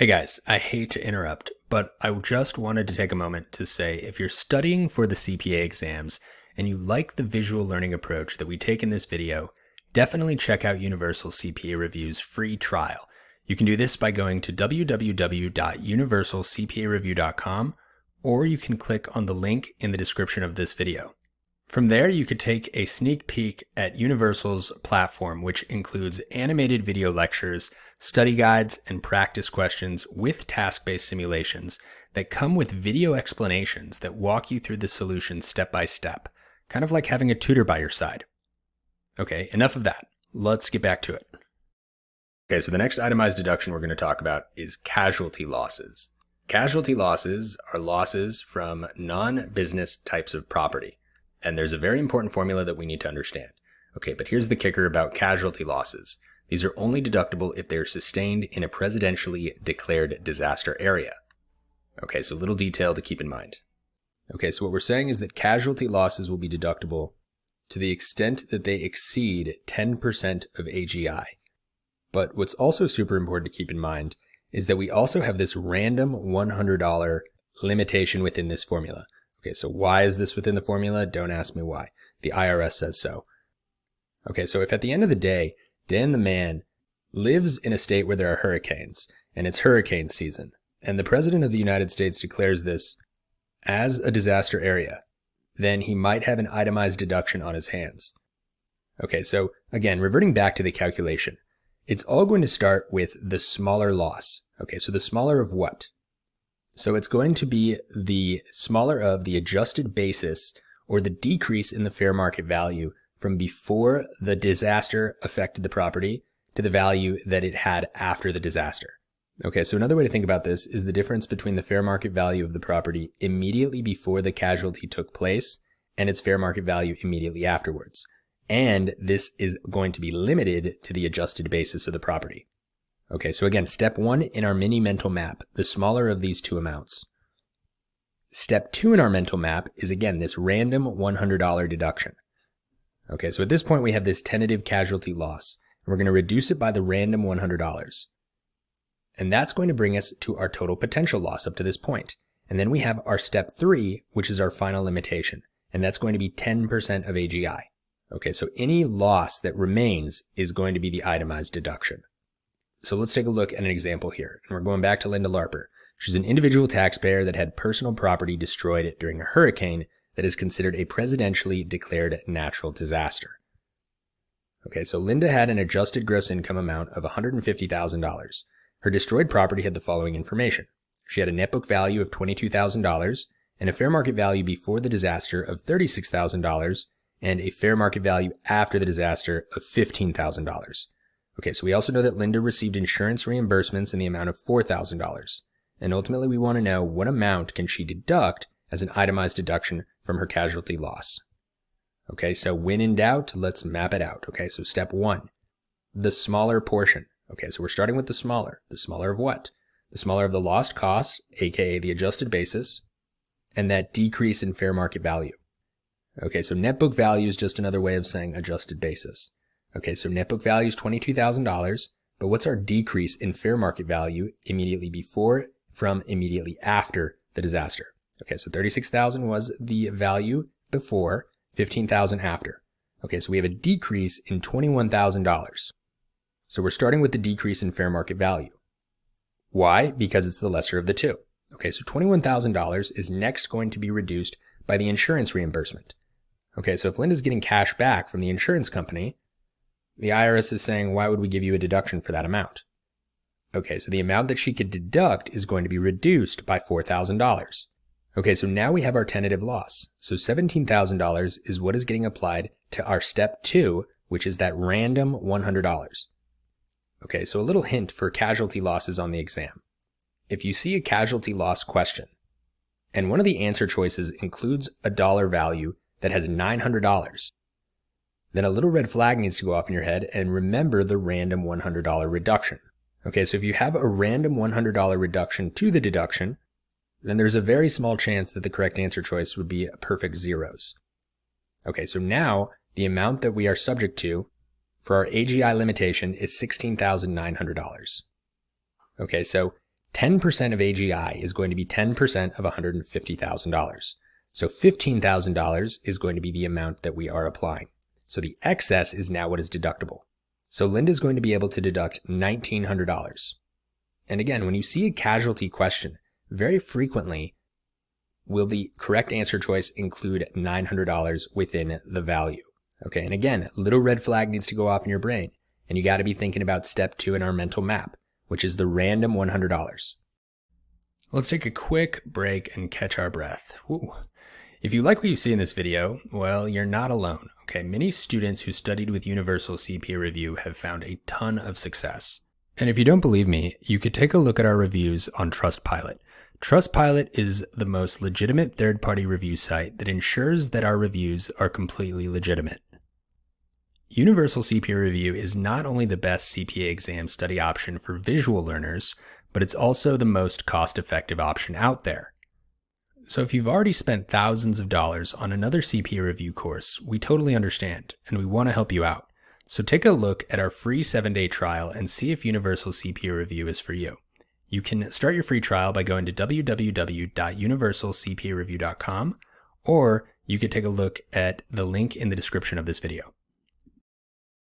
Hey guys, I hate to interrupt, but I just wanted to take a moment to say if you're studying for the CPA exams and you like the visual learning approach that we take in this video, definitely check out Universal CPA Review's free trial. You can do this by going to www.universalcpareview.com, or you can click on the link in the description of this video. From there, you could take a sneak peek at Universal's platform, which includes animated video lectures, study guides, and practice questions with task-based simulations that come with video explanations that walk you through the solution step by step, kind of like having a tutor by your side. Okay, enough of that. Let's get back to it. Okay, so the next itemized deduction we're going to talk about is casualty losses. Casualty losses are losses from non-business types of property. And there's a very important formula that we need to understand. Okay, but here's the kicker about casualty losses. These are only deductible if they're sustained in a presidentially declared disaster area. Okay, so little detail to keep in mind. Okay, so what we're saying is that casualty losses will be deductible to the extent that they exceed 10% of AGI. But what's also super important to keep in mind is that we also have this random $100 limitation within this formula. Okay, so why is this within the formula? Don't ask me why. The IRS says so. Okay, so if at the end of the day, Dan the man lives in a state where there are hurricanes, and it's hurricane season, and the President of the United States declares this as a disaster area, then he might have an itemized deduction on his hands. Okay, so again, reverting back to the calculation, it's all going to start with the smaller loss. Okay, so the smaller of what? So it's going to be the smaller of the adjusted basis or the decrease in the fair market value from before the disaster affected the property to the value that it had after the disaster. Okay, so another way to think about this is the difference between the fair market value of the property immediately before the casualty took place and its fair market value immediately afterwards. And this is going to be limited to the adjusted basis of the property. Okay, so again, step one in our mini mental map, the smaller of these two amounts. Step two in our mental map is again this random $100 deduction. Okay, so at this point we have this tentative casualty loss, and we're going to reduce it by the random $100. And that's going to bring us to our total potential loss up to this point. And then we have our step three, which is our final limitation, and that's going to be 10% of AGI. Okay, so any loss that remains is going to be the itemized deduction. So let's take a look at an example here. And we're going back to Linda Larper. She's an individual taxpayer that had personal property destroyed during a hurricane that is considered a presidentially declared natural disaster. Okay, so Linda had an adjusted gross income amount of $150,000. Her destroyed property had the following information. She had a net book value of $22,000 and a fair market value before the disaster of $36,000 and a fair market value after the disaster of $15,000. Okay, so we also know that Linda received insurance reimbursements in the amount of $4,000. And ultimately we want to know what amount can she deduct as an itemized deduction from her casualty loss. Okay, so when in doubt, let's map it out. Okay, so step one, the smaller portion. Okay, so we're starting with the smaller. The smaller of what? The smaller of the lost costs, aka the adjusted basis, and that decrease in fair market value. Okay, so net book value is just another way of saying adjusted basis. Okay, so net book value is $22,000, but what's our decrease in fair market value immediately before from immediately after the disaster? Okay, so $36,000 was the value before, $15,000 after. Okay, so we have a decrease in $21,000. So we're starting with the decrease in fair market value. Why? Because it's the lesser of the two. Okay, so $21,000 is next going to be reduced by the insurance reimbursement. Okay, so if Linda's getting cash back from the insurance company, the IRS is saying, why would we give you a deduction for that amount? Okay, so the amount that she could deduct is going to be reduced by $4,000. Okay, so now we have our tentative loss. So $17,000 is what is getting applied to our step two, which is that random $100. Okay, so a little hint for casualty losses on the exam. If you see a casualty loss question, and one of the answer choices includes a dollar value that has $900, then a little red flag needs to go off in your head and remember the random $100 reduction. Okay, so if you have a random $100 reduction to the deduction, then there's a very small chance that the correct answer choice would be perfect zeros. Okay, so now the amount that we are subject to for our AGI limitation is $16,900. Okay, so 10% of AGI is going to be 10% of $150,000. So $15,000 is going to be the amount that we are applying. So the excess is now what is deductible. So Linda is going to be able to deduct $1,900. And again, when you see a casualty question, very frequently will the correct answer choice include $900 within the value. Okay, and again, little red flag needs to go off in your brain, and you got to be thinking about step 2 in our mental map, which is the random $100. Let's take a quick break and catch our breath. Woo. If you like what you see in this video, well, you're not alone. Okay, many students who studied with Universal CPA Review have found a ton of success. And if you don't believe me, you could take a look at our reviews on Trustpilot. Trustpilot is the most legitimate third-party review site that ensures that our reviews are completely legitimate. Universal CPA Review is not only the best CPA exam study option for visual learners, but it's also the most cost-effective option out there. So if you've already spent thousands of dollars on another CPA review course, we totally understand, and we want to help you out. So take a look at our free 7-day trial and see if Universal CPA Review is for you. You can start your free trial by going to www.universalcpareview.com, or you could take a look at the link in the description of this video.